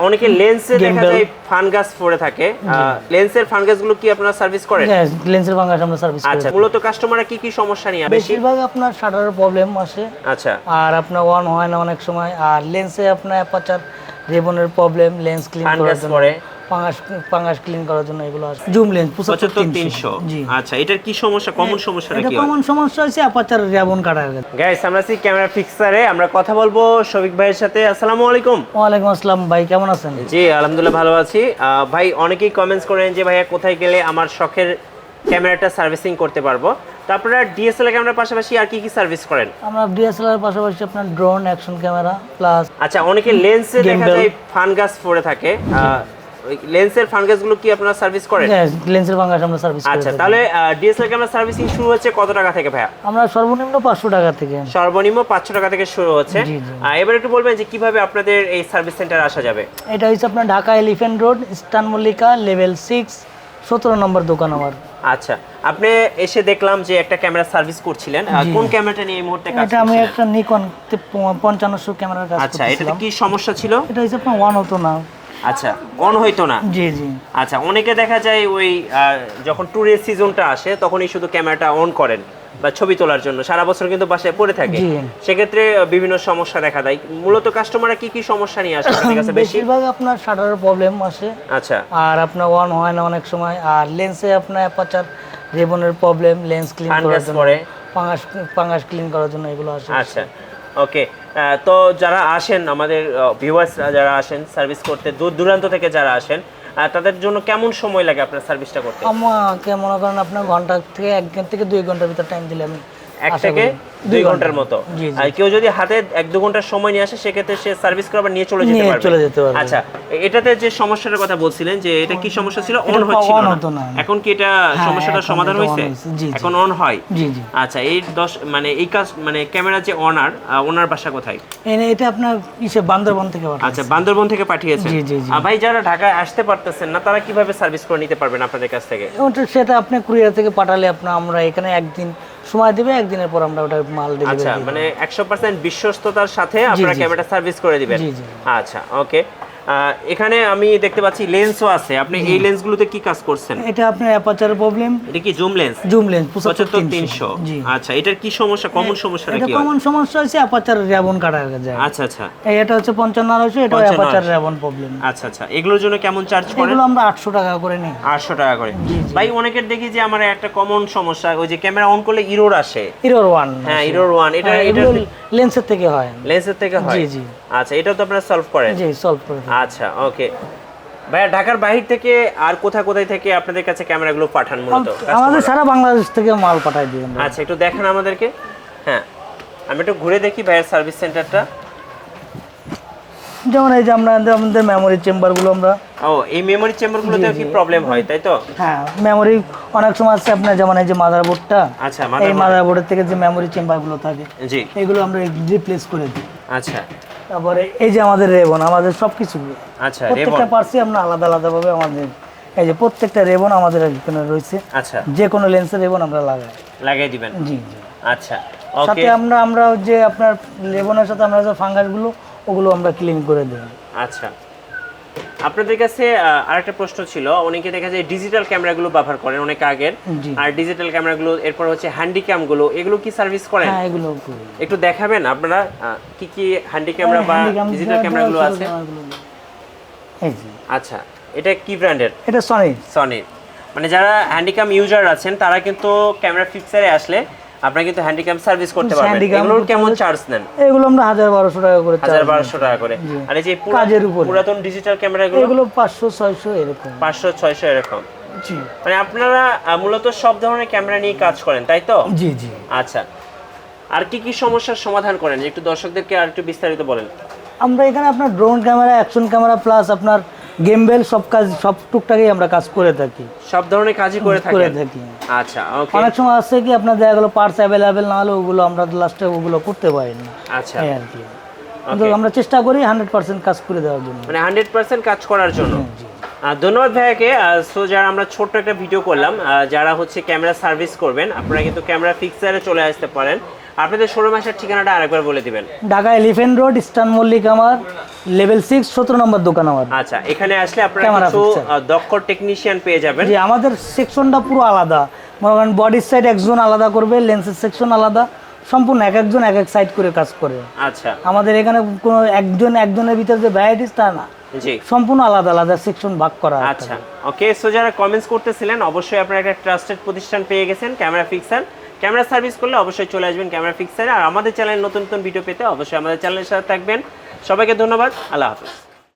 অনেকে লেন্সে দেখা যায় ফানগাস পড়ে থাকে, লেন্সের ফানগাস গুলো কি আপনারা সার্ভিস করেন? হ্যাঁ, লেন্সের ফাঙ্গাস আমরা সার্ভিস করি। আচ্ছা, মূলত কাস্টমাররা কি কি সমস্যা নিয়ে বেশি? বেশিরভাগ আপনার শাটারের প্রবলেম আসে। আচ্ছা, আর আপনার অন হয় না অনেক সময়। আর লেন্সে আপনার অ্যাপারচার রিবনের প্রবলেম, লেন্স ক্লিন করার ফানগাস জন্য, পড়ে, ফাঙ্গাস ক্লিন করার জন্য এগুলো আসে। Zoom lens 75-300। জি, আচ্ছা, এটার কি সমস্যা, কমন সমস্যাটা এটা কি হয়? কমন সমস্যা হচ্ছে অ্যাপারচার রিবন কাটার গেছে। গাইস, আমরা আছি ক্যামেরা ফিক্সারে, আমরা কথা বলবো শফিক ভাইয়ের সাথে। আসসালামু আলাইকুম। ওয়ালাইকুম আসসালাম ভাই, কেমন আছেন? জি আলহামদুলিল্লাহ ভালো আছি। ভাই, অনেকেই কমেন্টস করেন যে ভাইয়া কোথায় গেলে আমার শখের ক্যামেরাটা সার্ভিসিং করতে পারবো। তো আপনারা ডিএসএলআর ক্যামেরার পাশাপাশি আর কি কি সার্ভিস করেন? আমরা ডিএসএলআর এর পাশাপাশি আপনার ড্রোন, অ্যাকশন ক্যামেরা প্লাস। আচ্ছা, অনেকে লেন্সে দেখা যায় ফানগাস পড়ে থাকে, ওই লেন্সের ফানগাস গুলো কি আপনারা সার্ভিস করেন? হ্যাঁ, লেন্সের ফাঙ্গাস আমরা সার্ভিস করি। আচ্ছা, তাহলে ডিএসএলআর ক্যামেরা সার্ভিসিং শুরু হচ্ছে কত টাকা থেকে ভাইয়া? আমরা সর্বনিম্ন 500 টাকা থেকে। সর্বনিম্ন 500 টাকা থেকে শুরু হচ্ছে। জি, জি। এবার একটু বলবেন যে কিভাবে আপনাদের এই সার্ভিস সেন্টারে আসা যাবে? এটা হচ্ছে আপনার Dhaka Elephant Road, eastern Mallika, level 6, 17 নম্বর দোকান আমার। আচ্ছা, আপনি এসে দেখলাম যে একটা ক্যামেরা সার্ভিস করছিলেন, কোন ক্যামেরাটা নিয়ে এই মুহূর্তে কাজ এটা আমি করছিলেন? একটা নিকন 5500 ক্যামেরার কাজ আচ্ছা, এটাতে করতেছিলাম। কি সমস্যা ছিল? এটা হচ্ছে আপনার ওয়ান হতো না। আচ্ছা, অন হইতো না। জি জি। আচ্ছা, অনেকে দেখা যায় ওই যখন ট্যুরের সিজনটা আসে তখনই শুধু ক্যামেরাটা অন করেন বা ছবি তোলার জন্য, সারা বছর কিন্তু বাসায় পড়ে থাকে। জি। সেক্ষেত্রে বিভিন্ন সমস্যা দেখা দেয়। মূলত কাস্টমাররা কি কি সমস্যা নিয়ে আসে আপনার কাছে বেশি? বেশিরভাগ আপনার শাটারের প্রবলেম আসে। আচ্ছা, আর আপনার ওয়ান হয় না অনেক সময়। আর লেন্সে আপনার অ্যাপারচার রিবনের প্রবলেম, লেন্স ক্লিন করার ফানগাস জন্য, পড়ে। ফাঙ্গাস ক্লিন করার জন্য এগুলো আসে। আচ্ছা, ওকে। তো যারা আসেন, আমাদের ভিউয়ার্স যারা আসেন সার্ভিস করতে, দূর দূরান্ত থেকে যারা আসেন, তাদের জন্য কেমন সময় লাগে আপনার সার্ভিসটা করতে? আমাকে মনে করেন আপনার ঘন্টা থেকে 1 থেকে 2 ঘন্টার ভিতর টাইম দিলে আমি 1 থেকে 2 ঘন্টার মতো। জি, জি। আর কেউ যদি হাতে 1-2 ঘন্টার সময় নিয়ে আসে, সেক্ষেত্রে সে সার্ভিস করে আবার নিয়ে চলে যেতে নিয়ে পারবে। চলে যেতে পারবে। আচ্ছা, এটাতে যে সমস্যাটার কথা বলছিলেন যে এটা কি সমস্যা ছিল? অন এটা হচ্ছিল on না। হতো না। এখন কি এটা হ্যাঁ, সমস্যাটার এখন সমাধান এটা on হয়েছে? হয়েছে। জি, জি। এখন অন হয়? জি জি। আচ্ছা, এই মানে এই কাজ মানে ক্যামেরা যে ওনার বাসা কোথায়? এটা আপনার বান্দরবন থেকে পাঠানো। আচ্ছা, বান্দরবন থেকে পাঠিয়েছেন। জি, জি, জি। ভাই, যারা ঢাকায় আসতে পারতেছেন না, তারা কিভাবে সার্ভিস করে নিতে পারবেন আপনাদের কাছ থেকে? সেটা আপনি কুরিয়ার থেকে পাঠালে আমরা এখানে একদিন সময় দিবে, একদিনের পর আমরা ওটা মাল আচ্ছা, ডেলিভারি মানে 100% বিশ্বস্ততার সাথে আপনারা জি। ক্যামেরাটা সার্ভিস করে দিবেন। জি, জি। আচ্ছা, ওকে। এখানে আমি দেখতে পাচ্ছি লেন্সও আছে। আপনি এই লেন্সগুলোতে কি কাজ করছেন? এটা আপনার অ্যাপারচারের প্রবলেম, এটা কি জুম লেন্স? Zoom lens 75-300। জি। আচ্ছা, এটার কি সমস্যা, কমন সমস্যাটা এটা কি হয়? কমন সমস্যা হচ্ছে অ্যাপারচার রিবন কাটার যায়। আচ্ছা আচ্ছা এটা হচ্ছে 55 এটা 55 অ্যাপারচার রিবন প্রবলেম। আচ্ছা আচ্ছা, এগুলোর জন্য কেমন চার্জ করেন? এগুলো আমরা 800 টাকা করে নিই। 800 টাকা করে। জি, জি। ভাই, অনেকের দেখি যে আমার একটা কমন সমস্যা, ওই যে ক্যামেরা অন করলে ইরোর আসে। এরর 1। হ্যাঁ, এরর 1। এটা লেন্সের থেকে হয়। লেন্সের থেকে হয়? জি, জি। আচ্ছা, এটাও তো আপনারা সলভ করেন? জি, সলভ করে দিই। আচ্ছা, ওকে। ভাইয়া, ঢাকার বাইরে থেকে আর কোথায় থেকে আপনাদের কাছে ক্যামেরাগুলো পাঠান মূলত? আমাদের সারা বাংলাদেশ থেকে মাল পাঠাই দিই আমরা। আচ্ছা, একটু দেখান আমাদেরকে। হ্যাঁ, আমি একটু ঘুরে দেখি ভাইয়ের সার্ভিস সেন্টারটা। যেমন এই যে আমাদের মেমোরি চেম্বারগুলো আমরা। ও, এই মেমোরি চেম্বারগুলোতে কি প্রবলেম হয়, তাই তো? হ্যাঁ, মেমোরি অনেক সময় আছে আপনার, যেমন এই যে মাদারবোর্ডটা। আচ্ছা, এই মাদারবোর্ডের থেকে যে মেমোরি চেম্বারগুলো থাকে, জি। এগুলো আমরা রিপ্লেস করে দিই। আচ্ছা তারপরে এই যে আমাদের রেবন, আমাদের সবকিছু আচ্ছা, প্রত্যেকটা পার্টসই আমরা আলাদা আলাদাভাবে আমাদের, এই যে প্রত্যেকটা রেবন আমাদের এখানে রয়েছে। আচ্ছা, যে কোনো লেন্সের রেবন আমরা লাগাই দিবেন। জি জি। আচ্ছা, ওকে। সাথে আমরা যে আপনার লেবনের সাথে আমরা যে ফাঙ্গাসগুলো, ওগুলো আমরা ক্লিন করে দিই। আচ্ছা, আপনাদের কাছে আরেকটা প্রশ্ন ছিল। অনেকে দেখা যায় ডিজিটাল ক্যামেরাগুলো ব্যবহার করেন অনেক আগের, জি। আর ডিজিটাল ক্যামেরাগুলো, এরপর হচ্ছে হ্যান্ডিক্যাম গুলো, এগুলো কি সার্ভিস করেন? হ্যাঁ, এগুলো করি। একটু দেখাবেন আপনারা কি কি হ্যান্ডি ক্যামেরা বা ডিজিটাল ক্যামেরাগুলো আছে? এই যে আচ্ছা, এটা কি ব্র্যান্ডের? এটা সনি। সনি। মানে যারা হ্যান্ডিক্যাম ইউজার আছেন, তারা কিন্তু ক্যামেরা ফিক্সারে আসলে আপনারা কিন্তু হ্যান্ডিক্যাম সার্ভিস করতে পারবেন। Handycam এগুলোর কেমন চার্জ নেন? এগুলো আমরা 1000-1200 টাকা করে চার্জ 1000-1200 টাকা করে। আর এই যে কাজের উপর পুরাতন ডিজিটাল ক্যামেরাগুলো? এগুলো 500-600 এরকম। 500-600 এরকম। জি। মানে আপনারা মূলত সব ধরনের ক্যামেরা নিয়ে কাজ করেন, তাই তো? জি জি। আচ্ছা, আর কি কি সমস্যার সমাধান করেন একটু দর্শকদেরকে আর একটু বিস্তারিত বলেন। আমরা এখানে আপনার drone camera, action camera plus আপনার গেমবেল, সব টুকটাকই আমরা কাজ করে থাকি। সব ধরনের কাজই করে থাকি। আচ্ছা, ওকে। অনেক সময় আছে কি আপনার দেখা গেল পার্টস অ্যাভেলেবেল না হলে ওগুলো আমরা লাস্টে ওগুলো করতে পারি না। আচ্ছা, এই আর কি। কিন্তু আমরা চেষ্টা করি 100% কাজ করে দেওয়ার জন্য। মানে 100% কাজ করার জন্য। জি। ধন্যবাদ ভাইয়াকে। সো যারা আমরা ছোট্ট একটা ভিডিও করলাম, যারা হচ্ছে ক্যামেরা সার্ভিস করবেন, আপনারা কিন্তু ক্যামেরা ফিক্সারে চলে আসতে পারেন। আপনাদের শোরুম আসার ঠিকানাটা আরেকবার বলে দিবেন। Dhaka Elephant Road, Eastern Mallik, আমার লেভেল 6 17 নম্বর দোকান আমার। আচ্ছা, এখানে আসলে আপনারা Camera কিছু fixer। দক্ষ টেকনিশিয়ান পেয়ে যাবেন। জি, আমাদের সেকশনটা পুরো আলাদা, মনে করেন বডির সাইড একজন আলাদা করবে, লেন্সের সেকশন আলাদা, সম্পূর্ণ এক একজন এক এক সাইড করে কাজ করে। আচ্ছা আমাদের এখানে কোনো একজনের ভিতরে যে ভ্যারাইটিস তা না, জি সম্পূর্ণ আলাদা আলাদা সেকশন ভাগ করা আছে। আচ্ছা ওকে। সো যারা কমেন্টস করতেছিলেন, অবশ্যই আপনারা একটা ট্রাস্টেড প্রতিষ্ঠান পেয়ে গেছেন ক্যামেরা ফিক্সার। ক্যামেরা সার্ভিস করলে অবশ্যই চলে আসবেন ক্যামেরা ফিক্সারে। আর আমাদের চ্যানেলে নতুন নতুন ভিডিও পেতে অবশ্যই আমাদের চ্যানেলের সাথে থাকবেন। সবাইকে ধন্যবাদ, আল্লাহ হাফেজ।